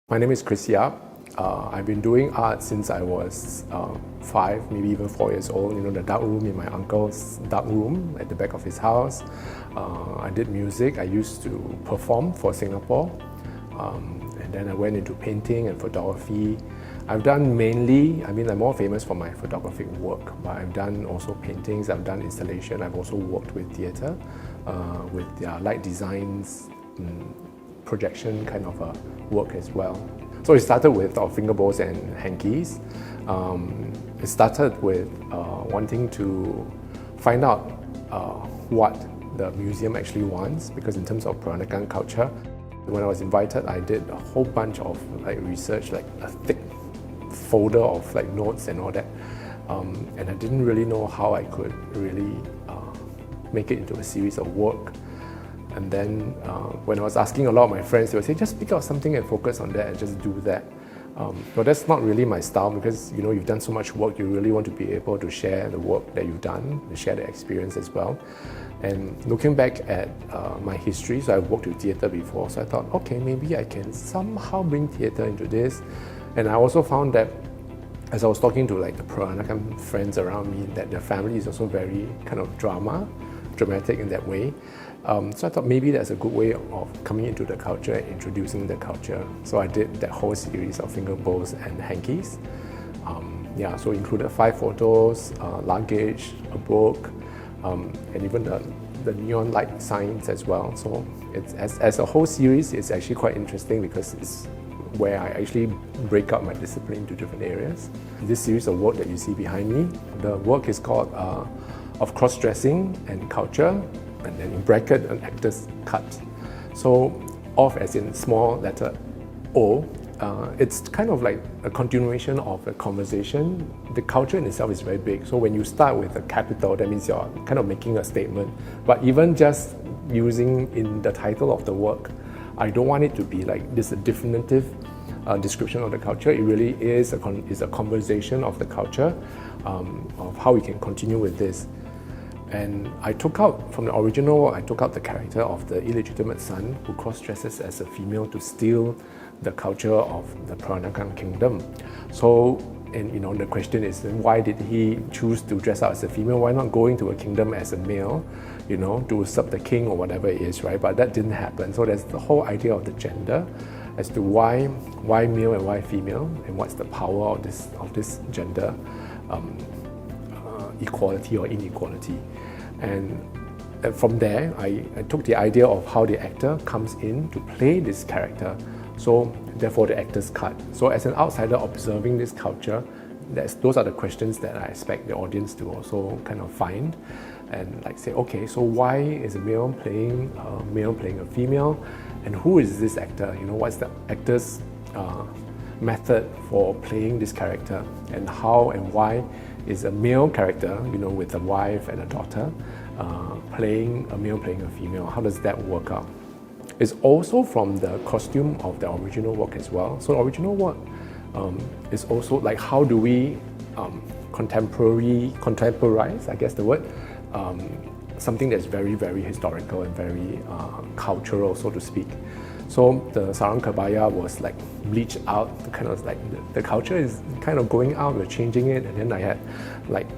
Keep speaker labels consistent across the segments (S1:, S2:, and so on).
S1: My name is Chris Yap. I've been doing art since I was 5, maybe even 4 years old. You know, the dark room in my uncle's dark room at the back of his house. I did music. I used to perform for Singapore. And then I went into painting and photography. I've done mainly, I'm more famous for my photographic work, but I've done also paintings, I've done installation, I've also worked with theatre, with light designs, projection kind of work as well. So it started with our finger bowls and hankies. It started with wanting to find out what the museum actually wants, because in terms of Peranakan culture, when I was invited, I did a whole bunch of research, like a thick folder of notes and all that. And I didn't really know how I could really make it into a series of work. And then when I was asking a lot of my friends, they would say, just pick out something and focus on that and just do that. But that's not really my style, because you've done so much work, you really want to be able to share the work that you've done, to share the experience as well. And looking back at my history, so I've worked with theatre before, so I thought, okay, maybe I can somehow bring theatre into this. And I also found that as I was talking to the Peranakan friends around me, that their family is also very kind of dramatic in that way. So I thought maybe that's a good way of coming into the culture and introducing the culture. So I did that whole series of finger bowls and hankies. So included 5 photos, luggage, a book, and even the neon light signs as well. So it's, as a whole series, it's actually quite interesting because it's where I actually break up my discipline into different areas. This series of work that you see behind me, the work is called of cross-dressing and culture, and then in bracket an actor's cut. So off as in small letter O, it's kind of like a continuation of a conversation. The culture in itself is very big, so when you start with a capital, that means you're kind of making a statement. But even just using in the title of the work, I don't want it to be like this definitive description of the culture. It really is a conversation of the culture, of how we can continue with this. And I took out, from the original, I took out the character of the illegitimate son who cross-dresses as a female to steal the culture of the Peranakan kingdom. So, and the question is, why did he choose to dress up as a female? Why not go into a kingdom as a male, to serve the king or whatever it is, right? But that didn't happen. So there's the whole idea of the gender as to why male and why female, and what's the power of this gender equality or inequality. And from there, I took the idea of how the actor comes in to play this character. So therefore the actor's cut. So as an outsider observing this culture, those are the questions that I expect the audience to also kind of find and say, okay, so why is a male playing a female, and who is this actor? What's the actor's method for playing this character, and how and why is a male character, with a wife and a daughter, playing a female? How does that work out? It's also from the costume of the original work as well. So the original work is also how do we contemporize, I guess the word, something that's very, very historical and very cultural, so to speak. So the sarong kebaya was bleached out, kind of the culture is kind of going out, we're changing it, and then I had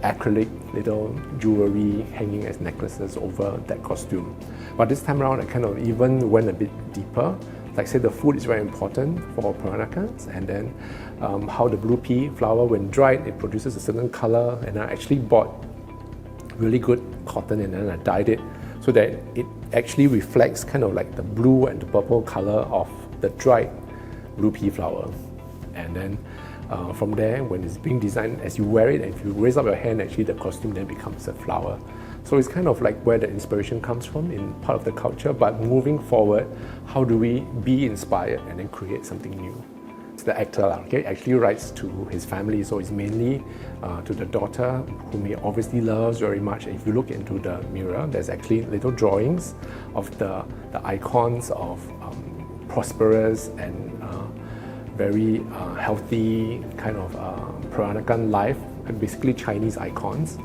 S1: acrylic little jewelry hanging as necklaces over that costume. But this time around I kind of even went a bit deeper. Say the food is very important for Peranakans, and then how the blue pea flower, when dried, it produces a certain color, and I actually bought really good cotton and then I dyed it so that it actually reflects kind of the blue and the purple color of the dried blue pea flower. And then from there, when it's being designed, as you wear it, and if you raise up your hand, actually the costume then becomes a flower. So it's kind of where the inspiration comes from in part of the culture, but moving forward, how do we be inspired and then create something new? The actor actually writes to his family, so it's mainly to the daughter, whom he obviously loves very much. If you look into the mirror, there's actually little drawings of the icons of prosperous and very healthy kind of Peranakan life, basically Chinese icons.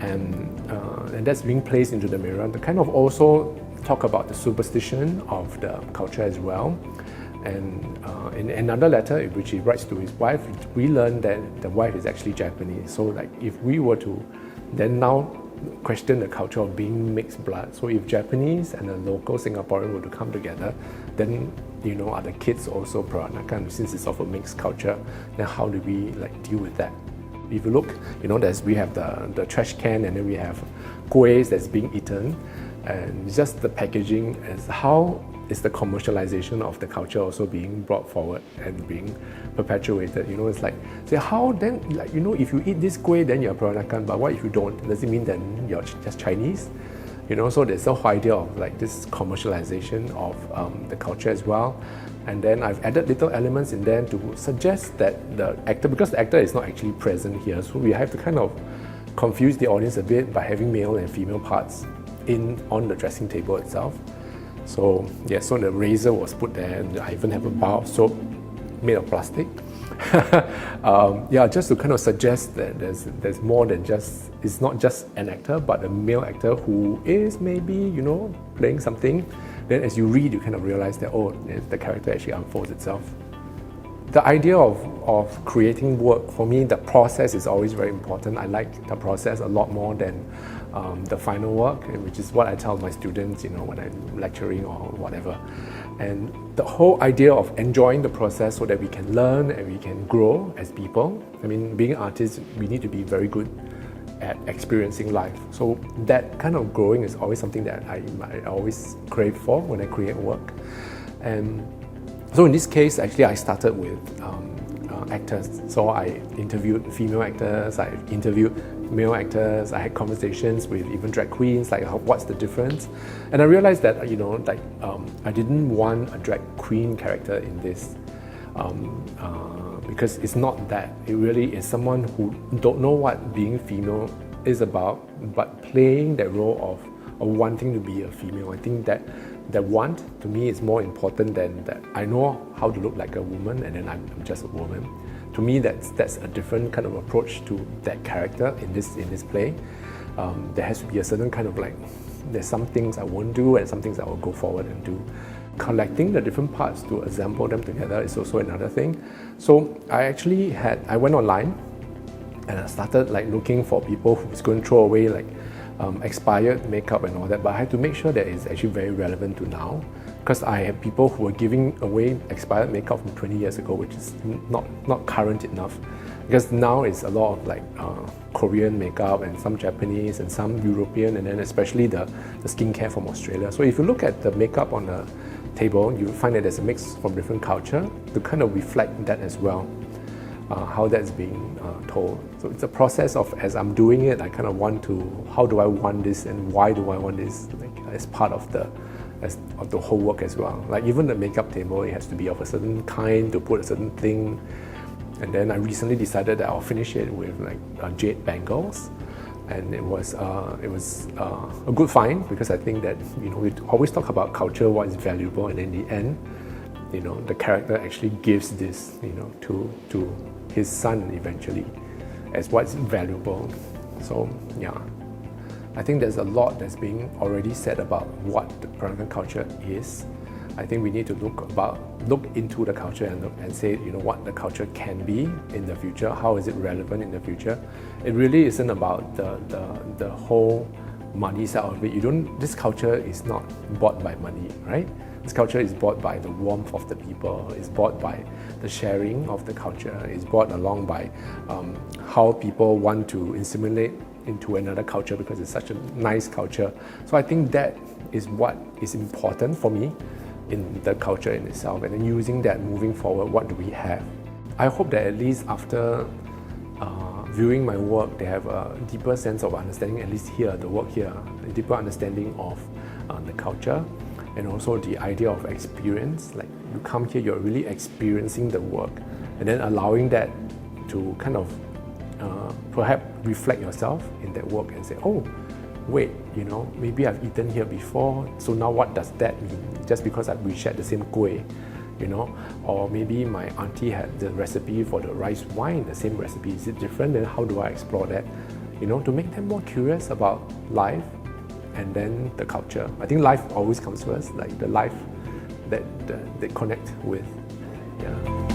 S1: And that's being placed into the mirror to kind of also talk about the superstition of the culture as well. And in another letter, which he writes to his wife, we learn that the wife is actually Japanese. So like if we were to then now question the culture of being mixed blood, so if Japanese and a local Singaporean were to come together, then are the kids also Peranakan, since it's of a mixed culture, then how do we like deal with that? If you look, we have the trash can, and then we have kuehs that's being eaten, and just the packaging is how is the commercialization of the culture also being brought forward and being perpetuated. It's like, say, how then, like, if you eat this kueh, then you're Peranakan, but what if you don't? Does it mean then you're just Chinese? So there's the whole idea of like this commercialization of the culture as well. And then I've added little elements in there to suggest that the actor, because the actor is not actually present here, so we have to kind of confuse the audience a bit by having male and female parts on the dressing table itself. So yeah, so the razor was put there, and I even have a bar of soap made of plastic. Just to kind of suggest that there's more than just, it's not just an actor, but a male actor who is maybe, playing something. Then as you read, you kind of realize that, the character actually unfolds itself. The idea of creating work, for me, the process is always very important. I like the process a lot more than the final work, which is what I tell my students, when I'm lecturing or whatever. And the whole idea of enjoying the process so that we can learn and we can grow as people. I mean, being artists, we need to be very good at experiencing life. So that kind of growing is always something that I always crave for when I create work. And so in this case, actually, I started with actors. So I interviewed female actors, I interviewed male actors, I had conversations with even drag queens, like what's the difference? And I realized that, I didn't want a drag queen character in this because it's not that. It really is someone who don't know what being female is about, but playing that role of wanting to be a female. I think that want to me is more important than that I know how to look like a woman and then I'm just a woman. To me, that's a different kind of approach to that character in this play. There has to be a certain kind of like, there's some things I won't do and some things I will go forward and do. Collecting the different parts to assemble them together is also another thing. So I went online and I started like looking for people who's going to throw away like expired makeup and all that, but I had to make sure that it's actually very relevant to now, because I have people who are giving away expired makeup from 20 years ago, which is not current enough, because now it's a lot of like Korean makeup and some Japanese and some European, and then especially the skincare from Australia. So if you look at the makeup on the table, you find that there's a mix from different culture to kind of reflect that as well. How that's being told. So it's a process of, as I'm doing it, I kind of want to, how do I want this and why do I want this, like, as part of the whole work as well. Like even the makeup table, it has to be of a certain kind to put a certain thing. And then I recently decided that I'll finish it with like jade bangles. And it was a good find, because I think that we always talk about culture, what is valuable, and in the end, the character actually gives this, to his son eventually as what's valuable. So yeah, I think there's a lot that's being already said about what the Peranakan culture is. I think we need to look into the culture and say, what the culture can be in the future. How is it relevant in the future? It really isn't about the whole money side of it. This culture is not bought by money, right? This culture is bought by the warmth of the people, it's bought by the sharing of the culture, it's brought along by how people want to assimilate into another culture because it's such a nice culture. So I think that is what is important for me in the culture in itself, and then using that moving forward, what do we have? I hope that at least after viewing my work, they have a deeper sense of understanding, at least here, the work here, a deeper understanding of the culture. And also the idea of experience, like you come here, you're really experiencing the work, and then allowing that to kind of perhaps reflect yourself in that work and say, oh, wait, maybe I've eaten here before, so now what does that mean? Just because we shared the same kueh, or maybe my auntie had the recipe for the rice wine, the same recipe, is it different? Then how do I explore that? To make them more curious about life and then the culture. I think life always comes first, like the life that they connect with. Yeah.